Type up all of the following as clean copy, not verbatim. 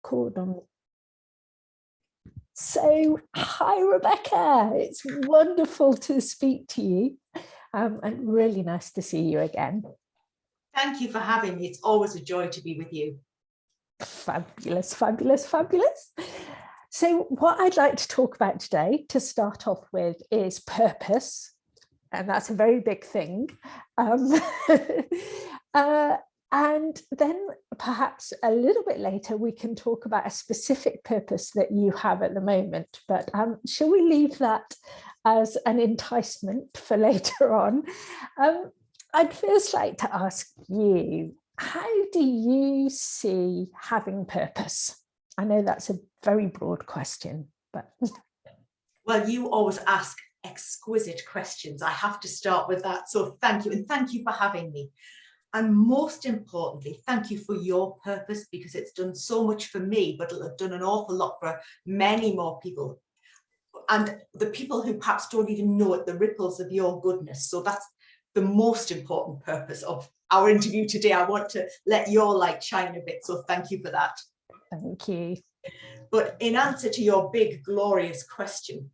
record on. So, hi Rebecca, it's wonderful to speak to you and really nice to see you again. Thank you for having me. It's always a joy to be with you. Fabulous, fabulous, fabulous. So what I'd like to talk about today to start off with is purpose, and that's a very big thing. And then perhaps a little bit later, we can talk about a specific purpose that you have at the moment. But shall we leave that as an enticement for later on? I'd first like to ask you, how do you see having purpose? I know that's a very broad question, but... Well, you always ask exquisite questions. I have to start with that. So thank you. And thank you for having me. And most importantly, thank you for your purpose, because it's done so much for me, but it'll have done an awful lot for many more people. And the people who perhaps don't even know it, the ripples of your goodness. So that's the most important purpose of our interview today. I want to let your light shine a bit. So thank you for that. Thank you. But in answer to your big, glorious question,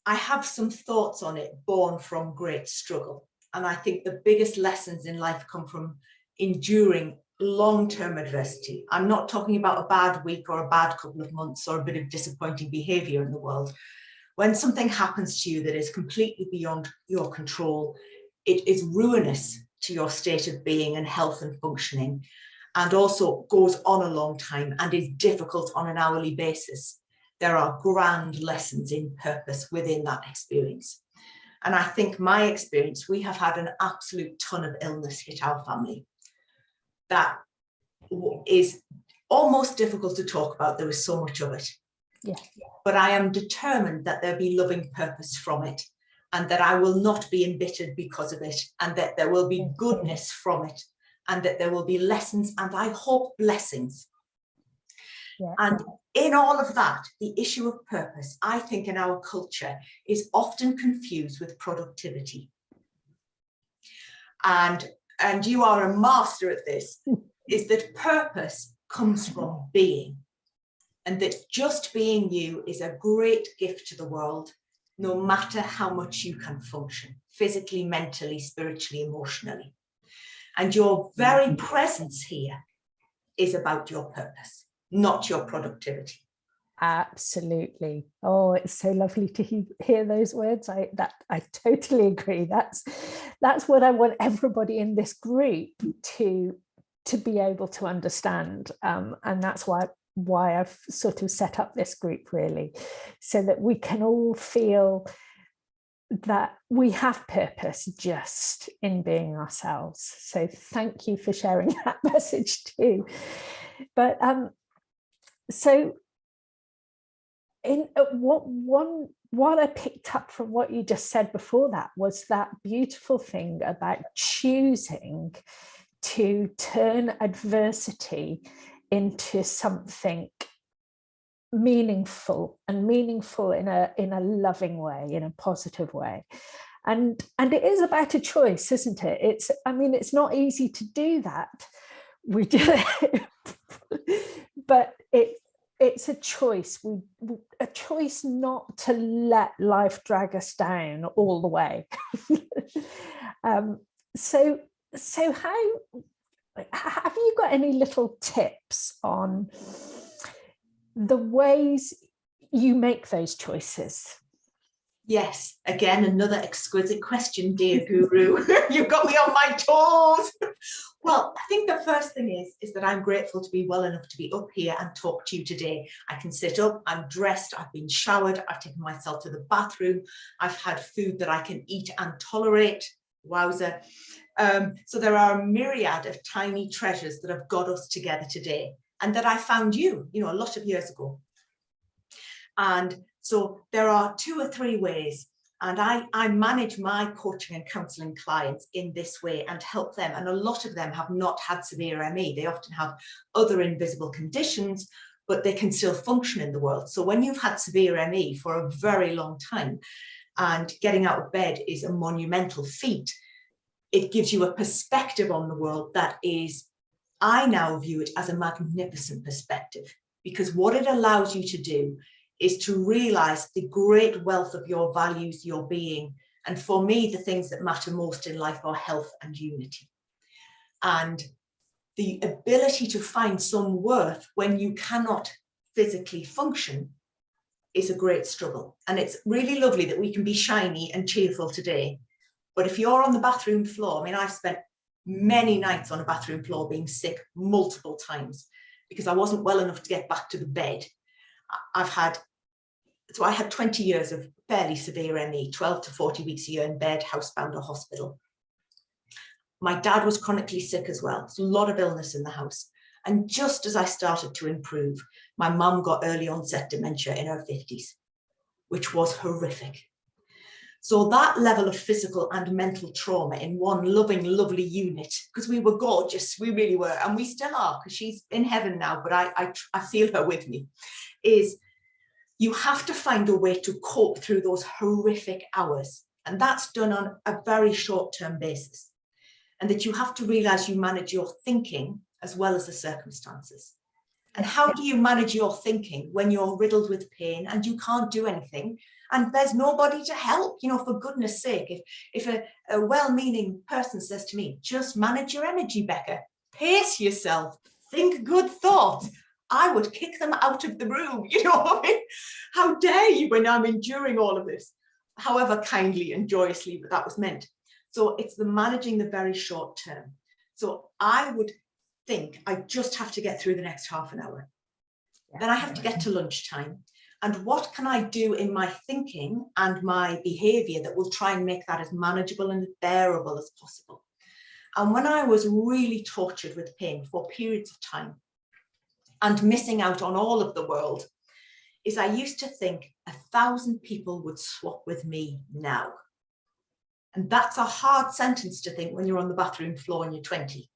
I have some thoughts on it born from great struggle. And I think the biggest lessons in life come from enduring long-term adversity. I'm not talking about a bad week or a bad couple of months or a bit of disappointing behavior in the world. When something happens to you that is completely beyond your control, it is ruinous to your state of being and health and functioning, and also goes on a long time and is difficult on an hourly basis. There are grand lessons in purpose within that experience. And I think my experience, we have had an absolute ton of illness hit our family. That is almost difficult to talk about. There is so much of it. Yeah. But I am determined that there be loving purpose from it, and that I will not be embittered because of it, and that there will be goodness from it, and that there will be lessons, and I hope blessings. Yeah. And in all of that, the issue of purpose, I think in our culture, is often confused with productivity. And you are a master at this, is that purpose comes from being. And that just being you is a great gift to the world, no matter how much you can function, physically, mentally, spiritually, emotionally. And your very presence here is about your purpose, not your productivity. Absolutely. Oh, it's so lovely to hear those words. I totally agree. That's what I want everybody in this group to be able to understand, and that's why I've sort of set up this group, really, so that we can all feel that we have purpose just in being ourselves. So thank you for sharing that message too. But so in what I picked up from what you just said before that was that beautiful thing about choosing to turn adversity into something meaningful, and meaningful in a loving way, in a positive way. And it is about a choice, isn't it? It's not easy to do that. We do it, but it's a choice. A choice not to let life drag us down all the way. So how have you got any little tips on the ways you make those choices? Yes, again, another exquisite question, dear guru. You've got me on my toes. Well, I think the first thing is that I'm grateful to be well enough to be up here and talk to you today. I can sit up, I'm dressed, I've been showered, I've taken myself to the bathroom, I've had food that I can eat and tolerate. Wowza. So there are a myriad of tiny treasures that have got us together today, and that I found you, a lot of years ago. And so there are 2 or 3 ways, and I manage my coaching and counselling clients in this way and help them. And a lot of them have not had severe ME. They often have other invisible conditions, but they can still function in the world. So when you've had severe ME for a very long time, and getting out of bed is a monumental feat, it gives you a perspective on the world that is I now view it as a magnificent perspective, because what it allows you to do is to realize the great wealth of your values, your being. And for me, the things that matter most in life are health and unity. And the ability to find some worth when you cannot physically function is a great struggle. And it's really lovely that we can be shiny and cheerful today. But if you're on the bathroom floor, I mean, I've spent many nights on a bathroom floor being sick multiple times because I wasn't well enough to get back to the bed. I had 20 years of fairly severe ME, 12 to 40 weeks a year in bed, housebound or hospital. My dad was chronically sick as well. There's a lot of illness in the house. And just as I started to improve, my mum got early onset dementia in her 50s, which was horrific. So that level of physical and mental trauma in one loving, lovely unit, because we were gorgeous, we really were, and we still are, because she's in heaven now, but I feel her with me, is you have to find a way to cope through those horrific hours. And that's done on a very short-term basis. And that you have to realize you manage your thinking as well as the circumstances. And how do you manage your thinking when you're riddled with pain and you can't do anything and there's nobody to help? You know, for goodness sake, if a well-meaning person says to me, just manage your energy, Becca, pace yourself, think good thoughts, I would kick them out of the room. You know what I mean? How dare you when I'm enduring all of this, however kindly and joyously that was meant. So it's the managing the very short term. So I would think I just have to get through the next half an hour. Yeah. Then I have to get to lunchtime. And what can I do in my thinking and my behavior that will try and make that as manageable and bearable as possible? And when I was really tortured with pain for periods of time and missing out on all of the world, is I used to think 1,000 people would swap with me now. And that's a hard sentence to think when you're on the bathroom floor and you're 20.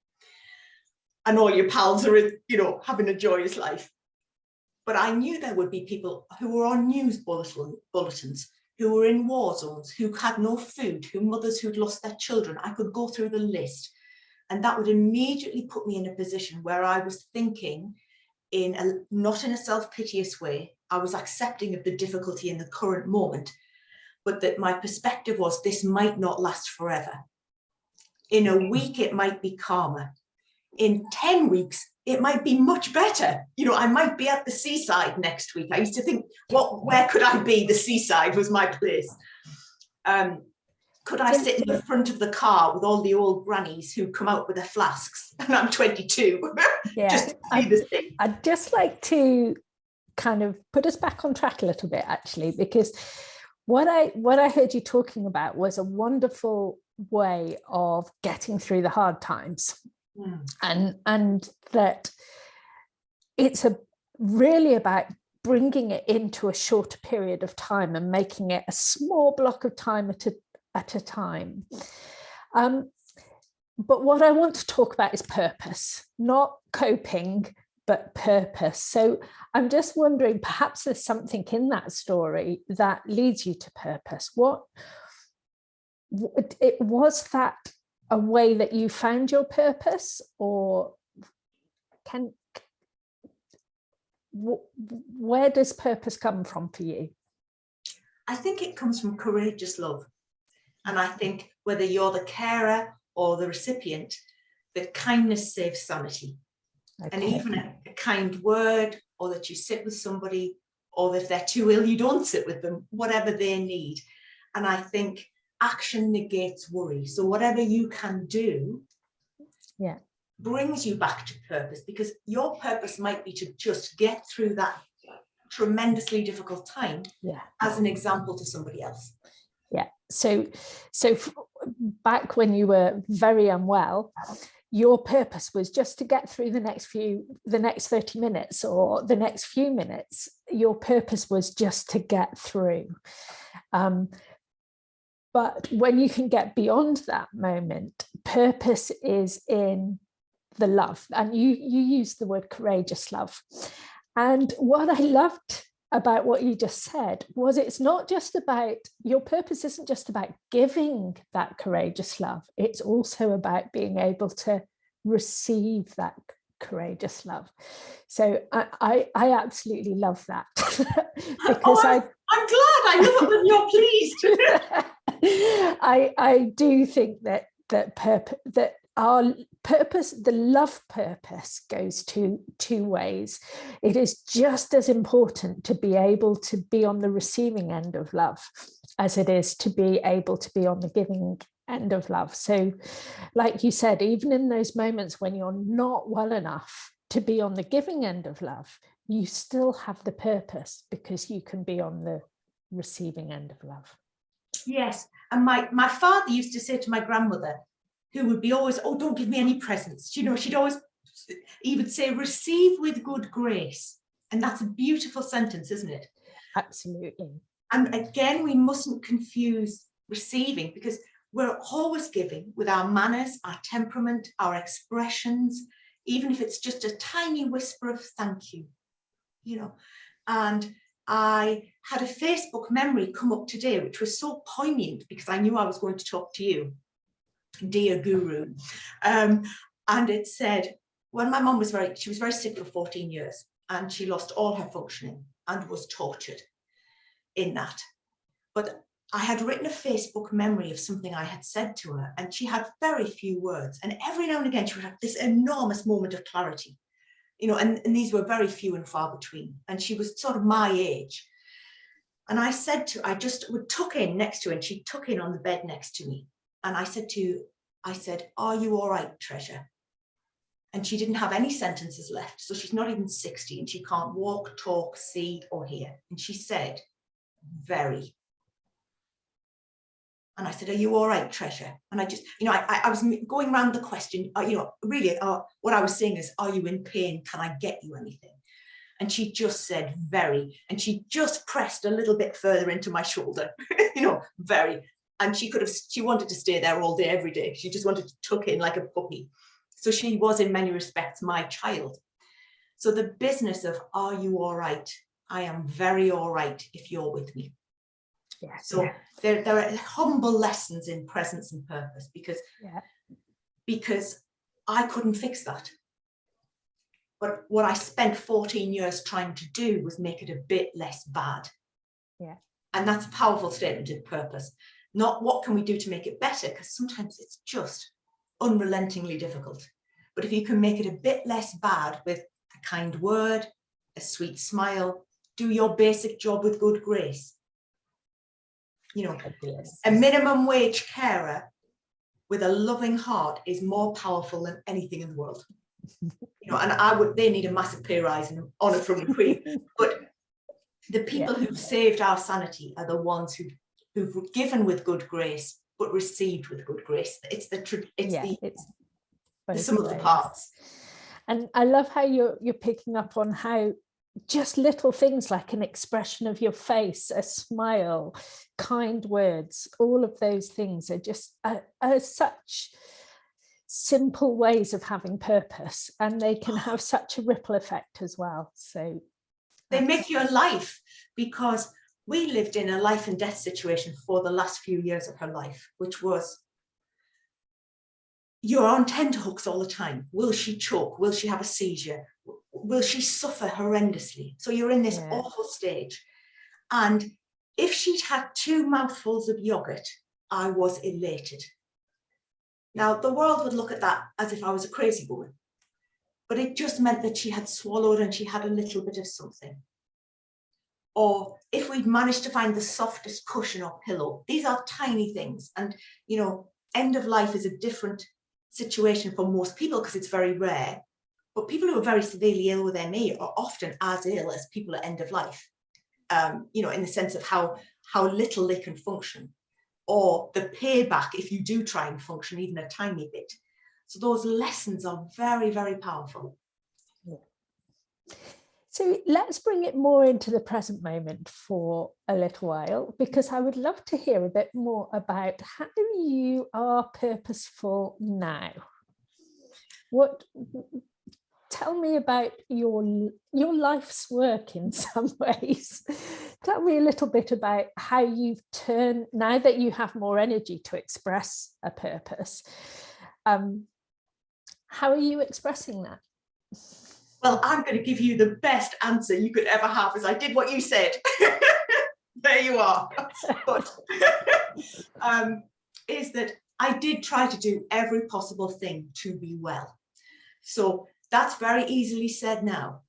And all your pals are, you know, having a joyous life. But I knew there would be people who were on news bulletins, who were in war zones, who had no food, who mothers who'd lost their children. I could go through the list. And that would immediately put me in a position where I was thinking not in a self-piteous way. I was accepting of the difficulty in the current moment, but that my perspective was this might not last forever. In a week, it might be calmer. In 10 weeks, it might be much better. You know, I might be at the seaside next week. I used to think, where could I be? The seaside was my place. Could I sit in the front of the car with all the old grannies who come out with their flasks? And I'm 22. Yeah, just to see this thing. I'd just like to kind of put us back on track a little bit, actually, because what I heard you talking about was a wonderful way of getting through the hard times. And that it's really about bringing it into a shorter period of time and making it a small block of time at a time. But what I want to talk about is purpose, not coping, but purpose. So I'm just wondering, perhaps there's something in that story that leads you to purpose. Was that a way that you found your purpose, or where does purpose come from for you? I think it comes from courageous love. And I think whether you're the carer or the recipient, that kindness saves sanity. Okay. And even a kind word, or that you sit with somebody, or if they're too ill, you don't sit with them, whatever they need. And I think action negates worry. So whatever you can do brings you back to purpose, because your purpose might be to just get through that tremendously difficult time as an example to somebody else. Yeah. So back when you were very unwell, your purpose was just to get through the next 30 minutes or the next few minutes. Your purpose was just to get through. But when you can get beyond that moment, purpose is in the love. And you use the word courageous love. And what I loved about what you just said was it's not just about, your purpose isn't just about giving that courageous love. It's also about being able to receive that courageous love. So I absolutely love that. Because I'm glad. I love it when you're pleased. I do think that our purpose, the love purpose, goes two ways. It is just as important to be able to be on the receiving end of love as it is to be able to be on the giving end of love. So like you said, even in those moments when you're not well enough to be on the giving end of love, you still have the purpose because you can be on the receiving end of love. Yes. And my father used to say to my grandmother, who would be always, oh, don't give me any presents. You know, he would say, receive with good grace. And that's a beautiful sentence, isn't it? Absolutely. And again, we mustn't confuse receiving, because we're always giving with our manners, our temperament, our expressions, even if it's just a tiny whisper of thank you, you know. And I had a Facebook memory come up today, which was so poignant because I knew I was going to talk to you, dear guru. And it said, when my mum was she was very sick for 14 years and she lost all her functioning and was tortured in that. But I had written a Facebook memory of something I had said to her, and she had very few words. And every now and again, she would have this enormous moment of clarity, you know, and these were very few and far between. And she was sort of my age. And I just would tuck in next to her, and she'd tuck in on the bed next to me. And I said, are you all right, treasure? And she didn't have any sentences left. So she's not even 60 and she can't walk, talk, see or hear. And she said, very. And I said, are you all right, treasure? And I just, you know, I was going around the question, you know, really what I was saying is, are you in pain? Can I get you anything? And she just said, very. And she just pressed a little bit further into my shoulder, you know, very. And she wanted to stay there all day, every day. She just wanted to tuck in like a puppy. So she was in many respects my child. So the business of, are you all right? I am very all right if you're with me. Yeah. So there are humble lessons in presence and purpose, because I couldn't fix that. But what I spent 14 years trying to do was make it a bit less bad. Yeah. And that's a powerful statement of purpose. Not what can we do to make it better, because sometimes it's just unrelentingly difficult. But if you can make it a bit less bad with a kind word, a sweet smile, do your basic job with good grace. You know, a minimum wage carer with a loving heart is more powerful than anything in the world. You know, and they need a massive pay rise and honour from the Queen. But the people who've saved our sanity are the ones who've given with good grace, but received with good grace. It's the sum of the parts. And I love how you're picking up on how just little things like an expression of your face, a smile, kind words, all of those things are just are such simple ways of having purpose, and they can have such a ripple effect as well. So they make your life, because we lived in a life and death situation for the last few years of her life, which was, you're on tenterhooks all the time. Will she choke? Will she have a seizure? Will she suffer horrendously? So you're in this awful stage. And if she'd had 2 mouthfuls of yogurt, I was elated. Now, the world would look at that as if I was a crazy woman, but it just meant that she had swallowed and she had a little bit of something. Or if we'd managed to find the softest cushion or pillow, these are tiny things. And, you know, end of life is a different situation for most people because it's very rare. But people who are very severely ill with ME are often as ill as people at end of life, you know, in the sense of how little they can function, or the payback if you do try and function even a tiny bit. So those lessons are very, very powerful. Yeah. So let's bring it more into the present moment for a little while, because I would love to hear a bit more about how you are purposeful now. Tell me about your life's work in some ways. Tell me a little bit about how you've turned, now that you have more energy to express a purpose, How are you expressing that? Well, I'm going to give you the best answer you could ever have, as I did what you said. There you are. But is that I did try to do every possible thing to be well. So that's very easily said now.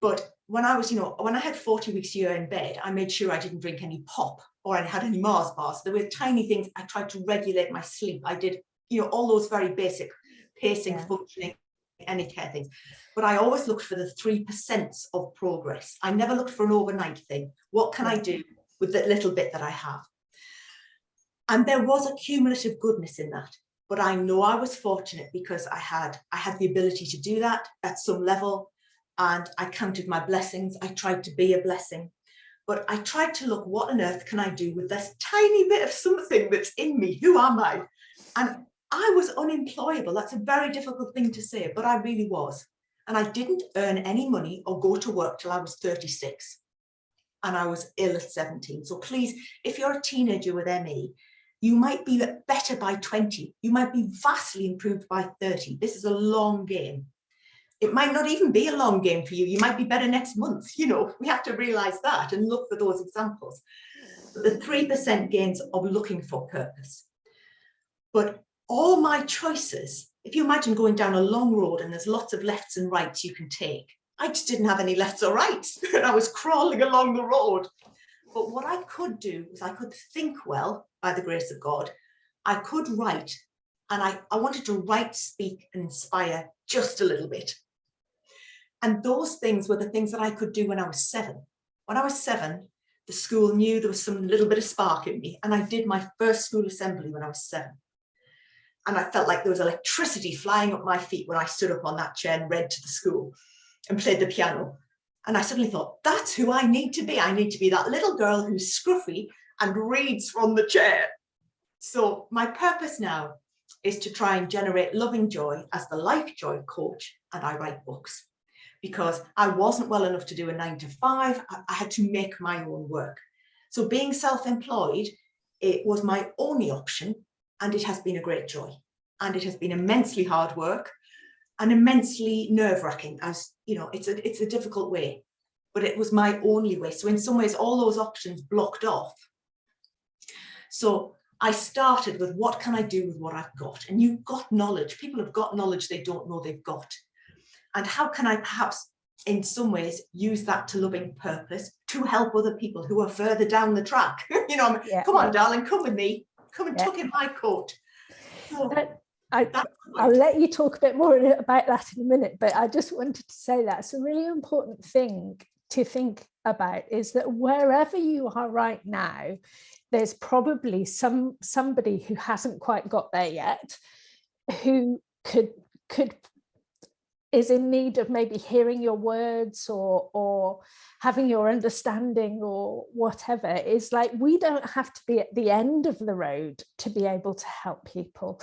But when I was, when I had 40 weeks a year in bed, I made sure I didn't drink any pop or I had any Mars bars. There were tiny things. I tried to regulate my sleep. I did, all those very basic pacing, functioning, any care things. But I always looked for the 3% of progress. I never looked for an overnight thing. What can I do with the little bit that I have? And there was a cumulative goodness in that. But I know I was fortunate because I had the ability to do that at some level. And I counted my blessings. I tried to be a blessing. But I tried to look, what on earth can I do with this tiny bit of something that's in me? Who am I? And I was unemployable. That's a very difficult thing to say, but I really was. And I didn't earn any money or go to work till I was 36. And I was ill at 17. So please, if you're a teenager with ME, you might be better by 20. You might be vastly improved by 30. This is a long game. It might not even be a long game for you. You might be better next month. We have to realize that and look for those examples. But the 3% gains of looking for purpose. But all my choices, if you imagine going down a long road and there's lots of lefts and rights you can take, I just didn't have any lefts or rights. And I was crawling along the road. But what I could do is I could think well, by the grace of God. I could write, and I wanted to write, speak, and inspire just a little bit. And those things were the things that I could do when I was 7. When I was 7, the school knew there was some little bit of spark in me, and I did my first school assembly when I was 7. And I felt like there was electricity flying up my feet when I stood up on that chair and read to the school and played the piano. And I suddenly thought, that's who I need to be. I need to be that little girl who's scruffy and reads from the chair. So my purpose now is to try and generate loving joy as the Lifejoy coach, and I write books. Because I wasn't well enough to do a 9 to 5, I had to make my own work. So being self-employed, it was my only option, and it has been a great joy. And it has been immensely hard work and immensely nerve-wracking, as it's a difficult way, but it was my only way. So in some ways, all those options blocked off. So I started with, what can I do with what I've got? And you've got knowledge. People have got knowledge they don't know they've got. And how can I perhaps, in some ways, use that to loving purpose to help other people who are further down the track? Come on, darling, come with me. Come and tuck in my coat. So, I'll let you talk a bit more about that in a minute, but I just wanted to say that's a really important thing to think about, is that wherever you are right now, there's probably somebody who hasn't quite got there yet, who could is in need of maybe hearing your words or having your understanding or whatever. Is like, we don't have to be at the end of the road to be able to help people.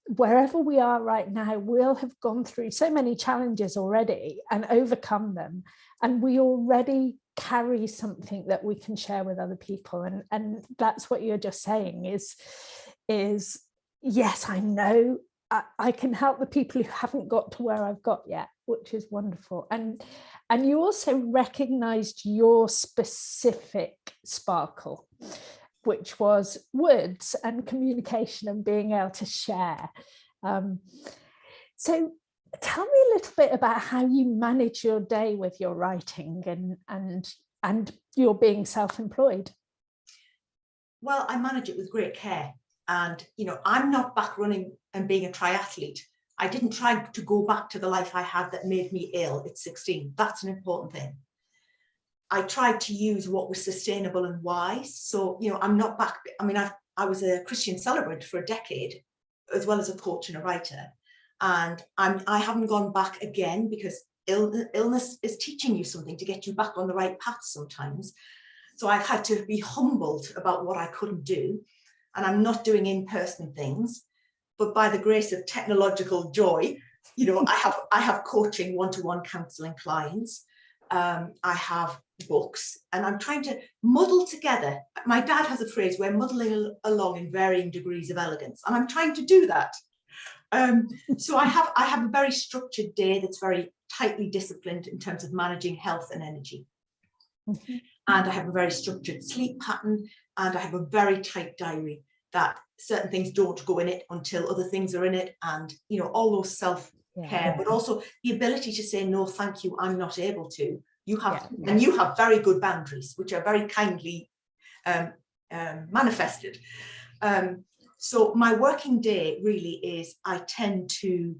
Wherever we are right now, we'll have gone through so many challenges already and overcome them. And we already carry something that we can share with other people. And that's what you're just saying is yes, I know I can help the people who haven't got to where I've got yet, which is wonderful. And you also recognized your specific sparkle, which was words and communication and being able to share. So tell me a little bit about how you manage your day with your writing and your being self-employed. Well, I manage it with great care. And, I'm not back running and being a triathlete. I didn't try to go back to the life I had that made me ill at 16. That's an important thing. I tried to use what was sustainable and wise. So, I'm not back. I mean, I was a Christian celebrant for a decade, as well as a coach and a writer. And I haven't gone back again, because illness is teaching you something to get you back on the right path sometimes. So I've had to be humbled about what I couldn't do. And I'm not doing in-person things, but by the grace of technological joy, I have coaching, one-to-one counseling clients. I have books, and I'm trying to muddle together. My dad has a phrase, we're muddling along in varying degrees of elegance, and I'm trying to do that. So I have a very structured day that's very tightly disciplined in terms of managing health and energy. Mhm. And I have a very structured sleep pattern, and I have a very tight diary that certain things don't go in it until other things are in it, and you know, all those self-care, but also the ability to say no, thank you, I'm not able to. You have, and you have very good boundaries, which are very kindly manifested. So my working day really is, I tend to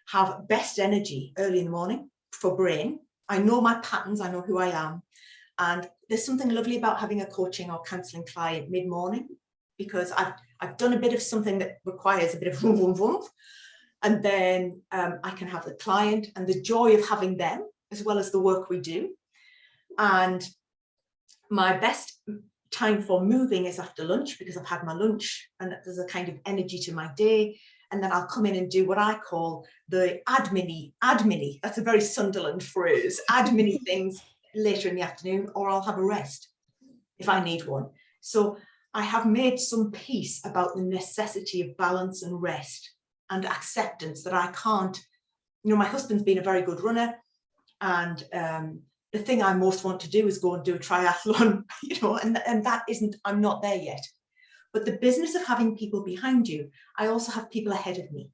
have best energy early in the morning for brain. I know my patterns, I know who I am. And there's something lovely about having a coaching or counselling client mid-morning, because I've done a bit of something that requires a bit of vroom, vroom, vroom. And then I can have the client and the joy of having them, as well as the work we do. And my best time for moving is after lunch, because I've had my lunch and there's a kind of energy to my day. And then I'll come in and do what I call the admin-y, that's a very Sunderland phrase, admin-y things later in the afternoon, or I'll have a rest if I need one. So I have made some peace about the necessity of balance and rest and acceptance that I can't, you know, my husband's been a very good runner, and the thing I most want to do is go and do a triathlon, you know, and that isn't, I'm not there yet. But the business of having people behind you, I also have people ahead of me.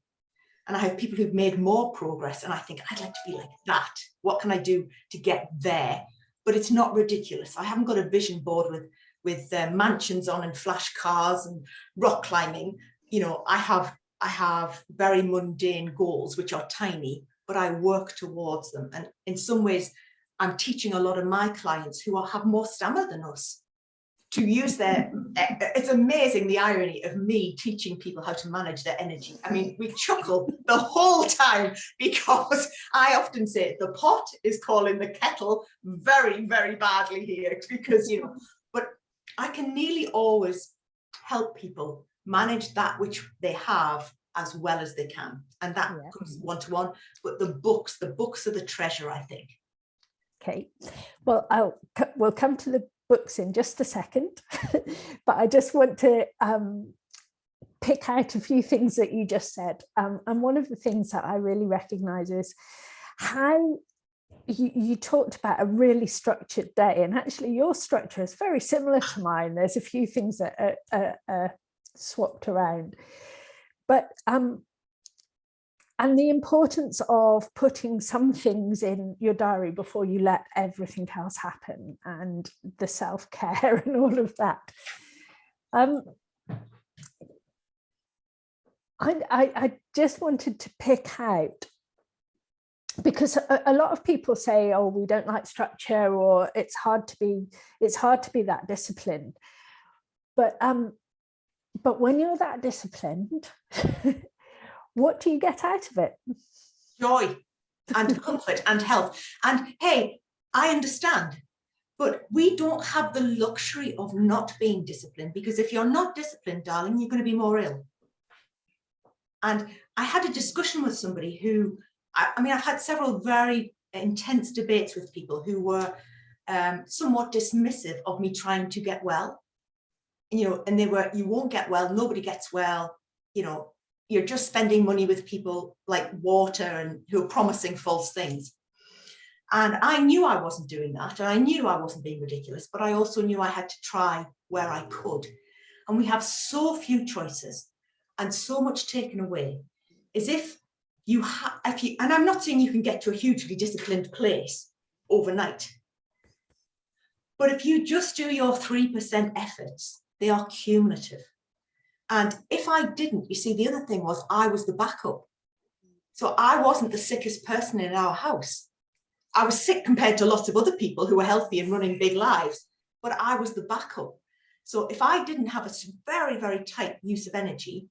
And I have people who've made more progress, and I think I'd like to be like that. What can I do to get there? But it's not ridiculous. I haven't got a vision board with mansions on and flash cars and rock climbing. You know, I have very mundane goals, which are tiny, but I work towards them. And in some ways, I'm teaching a lot of my clients who have more stamina than us to use their, it's amazing the irony of me teaching people how to manage their energy. I mean, we chuckle the whole time, because I often say the pot is calling the kettle very, very badly here, because, you know, but I can nearly always help people manage that which they have as well as they can. And that comes one-to-one, but the books are the treasure, I think. Okay, well, we'll come to the books in just a second, but I just want to pick out a few things that you just said. And one of the things that I really recognize is how you talked about a really structured day, and actually your structure is very similar to mine. There's a few things that are swapped around, but and the importance of putting some things in your diary before you let everything else happen, and the self-care and all of that. I just wanted to pick out, because a lot of people say, oh, we don't like structure, or it's hard to be that disciplined. But when you're that disciplined, what do you get out of it? Joy and comfort and health. And hey, I understand, but we don't have the luxury of not being disciplined, because if you're not disciplined, darling, you're going to be more ill. And I had a discussion with somebody who, I mean, I've had several very intense debates with people who were somewhat dismissive of me trying to get well. You know, and they were, you won't get well, nobody gets well, you know, you're just spending money with people like water and who are promising false things. And I knew I wasn't doing that, and I knew I wasn't being ridiculous, but I also knew I had to try where I could. And we have so few choices and so much taken away. As if you have, and I'm not saying you can get to a hugely disciplined place overnight, but if you just do your 3% efforts, they are cumulative. And if I didn't, you see, the other thing was I was the backup. So I wasn't the sickest person in our house. I was sick compared to lots of other people who were healthy and running big lives, but I was the backup. So if I didn't have a very, very tight use of energy,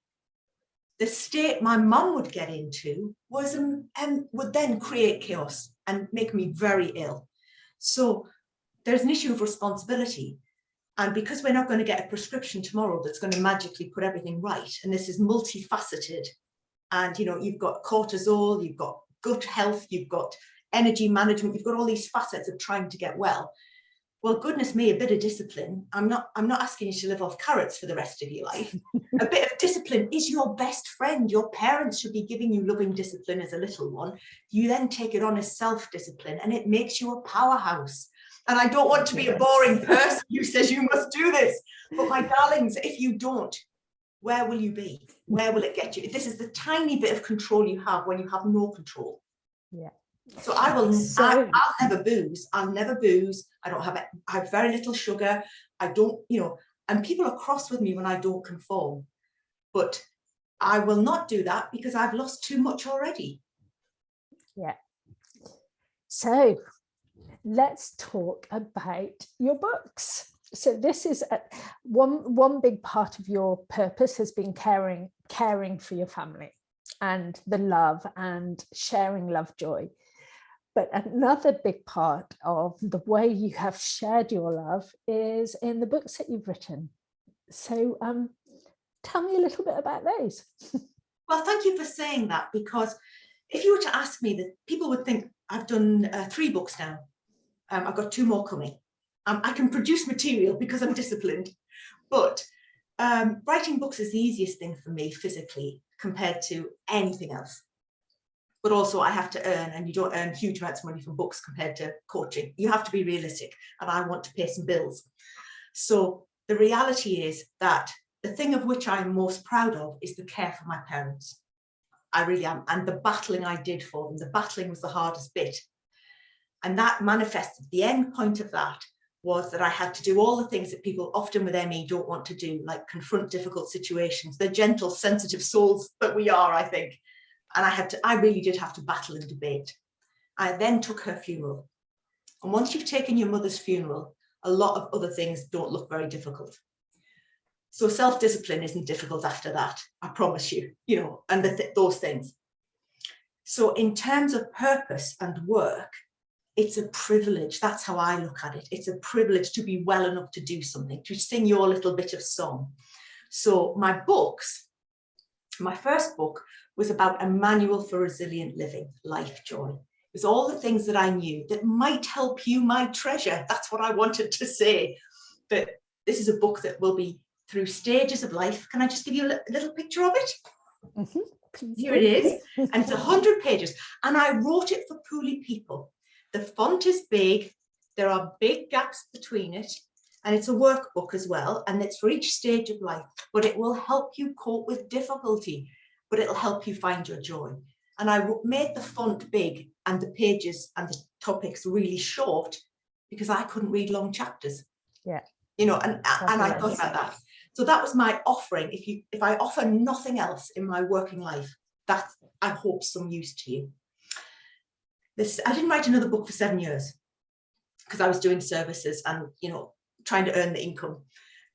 the state my mum would get into was, and would then create chaos and make me very ill. So there's an issue of responsibility. And because we're not going to get a prescription tomorrow that's going to magically put everything right, and this is multifaceted, and you know, you've got cortisol, you've got gut health, you've got energy management, you've got all these facets of trying to get well. Well, goodness me, a bit of discipline. I'm not asking you to live off carrots for the rest of your life. A bit of discipline is your best friend. Your parents should be giving you loving discipline as a little one. You then take it on as self-discipline, and it makes you a powerhouse. And I don't want to be a boring person who says you must do this. But my darlings, if you don't, where will you be? Where will it get you? This is the tiny bit of control you have when you have no control. Yeah. So I'll never booze. I'll never booze. I have very little sugar. I don't, and people are cross with me when I don't conform. But I will not do that because I've lost too much already. Yeah. So let's talk about your books. So this is one big part of your purpose has been caring for your family and the love and sharing Lifejoy. But another big part of the way you have shared your love is in the books that you've written. So tell me a little bit about those. Well, thank you for saying that, because if you were to ask me, that people would think I've done 3 books now. I've got 2 more coming. I can produce material because I'm disciplined, but writing books is the easiest thing for me physically compared to anything else. But also I have to earn, and you don't earn huge amounts of money from books compared to coaching. You have to be realistic, and I want to pay some bills. So the reality is that the thing of which I'm most proud of is the care for my parents. I really am. And the battling I did for them, the battling was the hardest bit. And that manifested, the end point of that was that I had to do all the things that people often with ME don't want to do, like confront difficult situations, the gentle, sensitive souls that we are, I think. And I really did have to battle and debate. I then took her funeral. And once you've taken your mother's funeral, a lot of other things don't look very difficult. So self-discipline isn't difficult after that, I promise you, and those things. So in terms of purpose and work, it's a privilege. That's how I look at it. It's a privilege to be well enough to do something, to sing your little bit of song. So my first book was about a manual for resilient living, Lifejoy. It was all the things that I knew that might help you, my treasure. That's what I wanted to say. But this is a book that will be through stages of life. Can I just give you a little picture of it? Mm-hmm. Here it is. And it's 100 pages. And I wrote it for poorly people. The font is big. There are big gaps between it. And it's a workbook as well. And it's for each stage of life. But it will help you cope with difficulty. But it'll help you find your joy. And I made the font big and the pages and the topics really short because I couldn't read long chapters. Yeah. And I thought about that. So that was my offering. If I offer nothing else in my working life, that's, I hope, some use to you. I didn't write another book for 7 years because I was doing services and, trying to earn the income.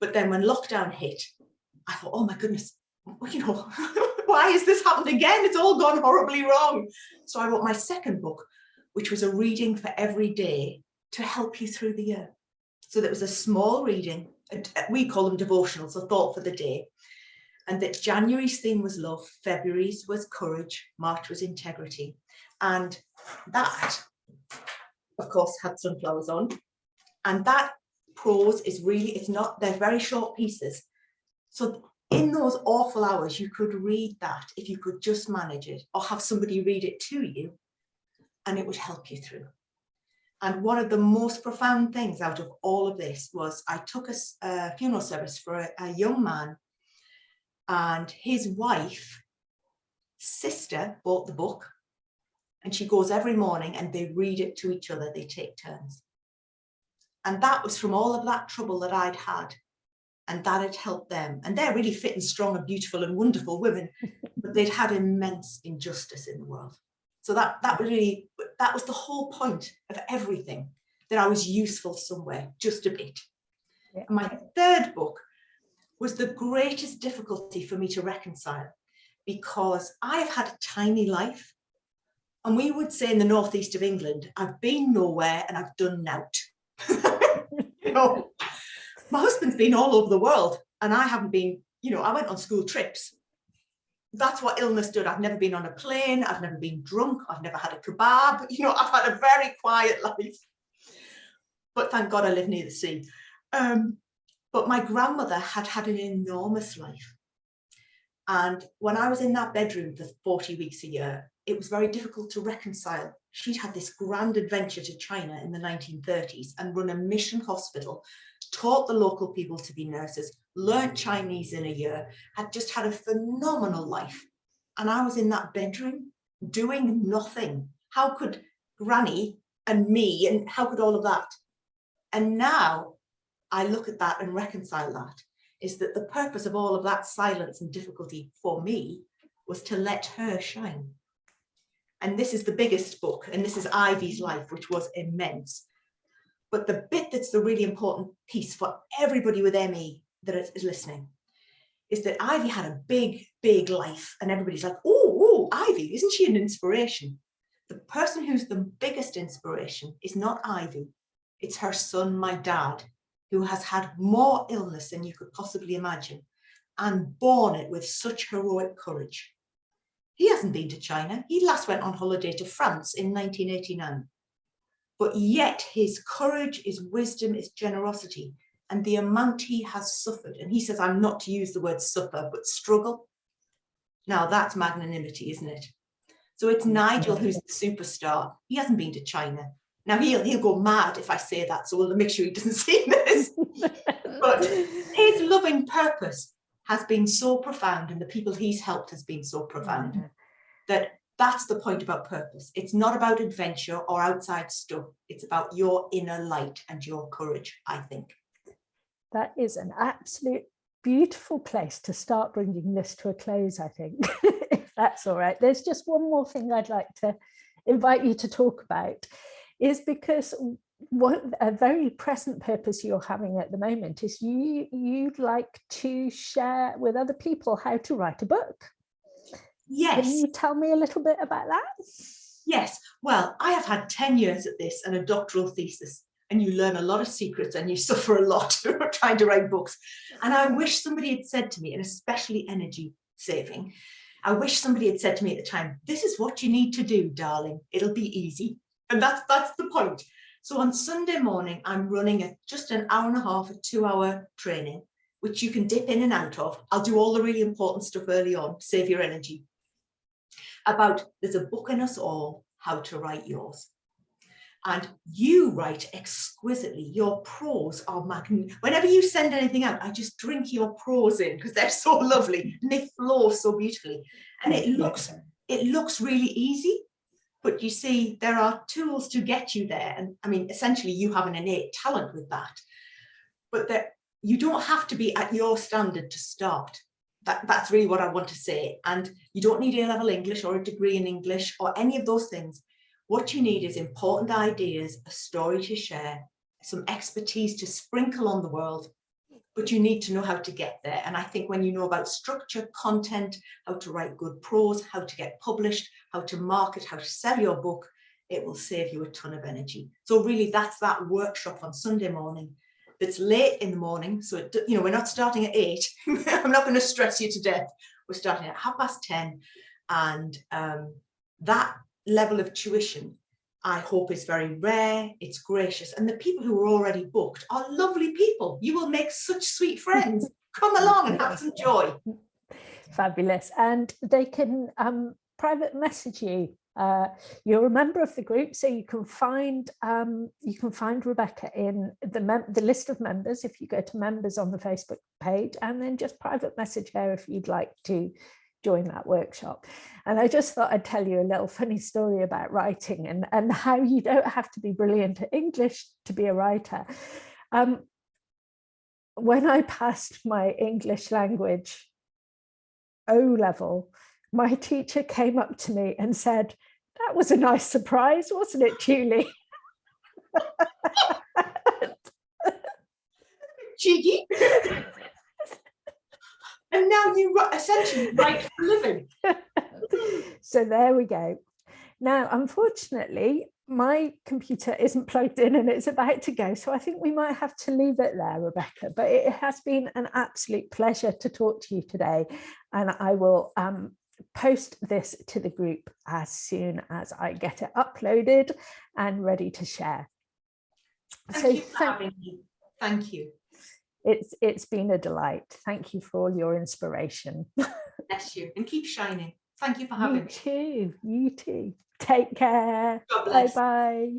But then when lockdown hit, I thought, oh my goodness, why has this happened again? It's all gone horribly wrong. So I wrote my second book, which was a reading for every day to help you through the year. So that was a small reading. We call them devotionals, a thought for the day. And that January's theme was love, February's was courage, March was integrity. And that, of course, had sunflowers on. And that prose is really, they're very short pieces. So in those awful hours, you could read that if you could just manage it, or have somebody read it to you, and it would help you through. And one of the most profound things out of all of this was I took a funeral service for a young man, and his wife's sister bought the book, and she goes every morning and they read it to each other. They take turns. And that was from all of that trouble that I'd had, and that had helped them. And they're really fit and strong and beautiful and wonderful women, but they'd had immense injustice in the world. So that was the whole point of everything, that I was useful somewhere, just a bit. Yeah. And my third book was the greatest difficulty for me to reconcile, because I've had a tiny life. And we would say in the northeast of England, I've been nowhere and I've done nought. My husband's been all over the world and I haven't been, I went on school trips. That's what illness did. I've never been on a plane. I've never been drunk. I've never had a kebab. I've had a very quiet life. But thank God I live near the sea. But my grandmother had had an enormous life. And when I was in that bedroom for 40 weeks a year, it was very difficult to reconcile. She'd had this grand adventure to China in the 1930s and run a mission hospital, taught the local people to be nurses, learnt Chinese in a year, had just had a phenomenal life. And I was in that bedroom doing nothing. How could Granny and me, and how could all of that? And now I look at that and reconcile that, is that the purpose of all of that silence and difficulty for me was to let her shine. And this is the biggest book, and this is Ivy's life, which was immense. But the bit that's the really important piece for everybody with ME that is listening is that Ivy had a big, big life, and everybody's like, oh, Ivy, isn't she an inspiration? The person who's the biggest inspiration is not Ivy. It's her son, my dad, who has had more illness than you could possibly imagine and borne it with such heroic courage. He hasn't been to China. He last went on holiday to France in 1989. But yet his courage, his wisdom, his generosity, and the amount he has suffered, and he says, I'm not to use the word suffer, but struggle. Now that's magnanimity, isn't it? So it's Nigel who's the superstar. He hasn't been to China. Now he'll go mad if I say that, so we'll make sure he doesn't see this. But his loving purpose has been so profound, and the people he's helped has been so profound, that that's the point about purpose. It's not about adventure or outside stuff. It's about your inner light and your courage, I think. That is an absolute beautiful place to start bringing this to a close, I think, if that's all right. There's just one more thing I'd like to invite you to talk about, is because what a very present purpose you're having at the moment is you'd like to share with other people how to write a book. Yes. Can you tell me a little bit about that? Yes. Well, I have had 10 years at this and a doctoral thesis, and you learn a lot of secrets and you suffer a lot trying to write books. And I wish somebody had said to me, and especially energy saving, I wish somebody had said to me at the time, this is what you need to do, darling. It'll be easy. And that's the point. So on Sunday morning, I'm running just an hour and a half, a 2-hour training, which you can dip in and out of. I'll do all the really important stuff early on, save your energy. There's a book in us all, how to write yours. And you write exquisitely. Your prose are magnificent. Whenever you send anything out, I just drink your prose in because they're so lovely and they flow so beautifully. And it looks really easy. But you see, there are tools to get you there. And I mean, essentially, you have an innate talent with that. But you don't have to be at your standard to start. That's really what I want to say. And you don't need A-level English or a degree in English or any of those things. What you need is important ideas, a story to share, some expertise to sprinkle on the world, but you need to know how to get there. And I think when you know about structure, content, how to write good prose, how to get published, how to market, how to sell your book, it will save you a ton of energy. So really that's that workshop on Sunday morning. It's late in the morning, so we're not starting at 8. I'm not going to stress you to death. We're starting at 10:30, and that level of tuition, I hope, is very rare. It's gracious, and the people who are already booked are lovely people. You will make such sweet friends. Come along and have some joy. Fabulous. And they can private message you. You're a member of the group, so you can find Rebecca in the list of members if you go to members on the Facebook page, and then just private message her if you'd like to join that workshop. And I just thought I'd tell you a little funny story about writing and how you don't have to be brilliant at English to be a writer. When I passed my English language O-level, my teacher came up to me and said, "That was a nice surprise, wasn't it, Julie?" Cheeky. And now you essentially write for a living. So there we go. Now, unfortunately, my computer isn't plugged in and it's about to go. So I think we might have to leave it there, Rebecca. But it has been an absolute pleasure to talk to you today. And I will post this to the group as soon as I get it uploaded and ready to share. Thank you for having me. Thank you. It's been a delight. Thank you for all your inspiration. Bless you and keep shining. Thank you for having me. You too. You too. Take care. God Bye bless. bye.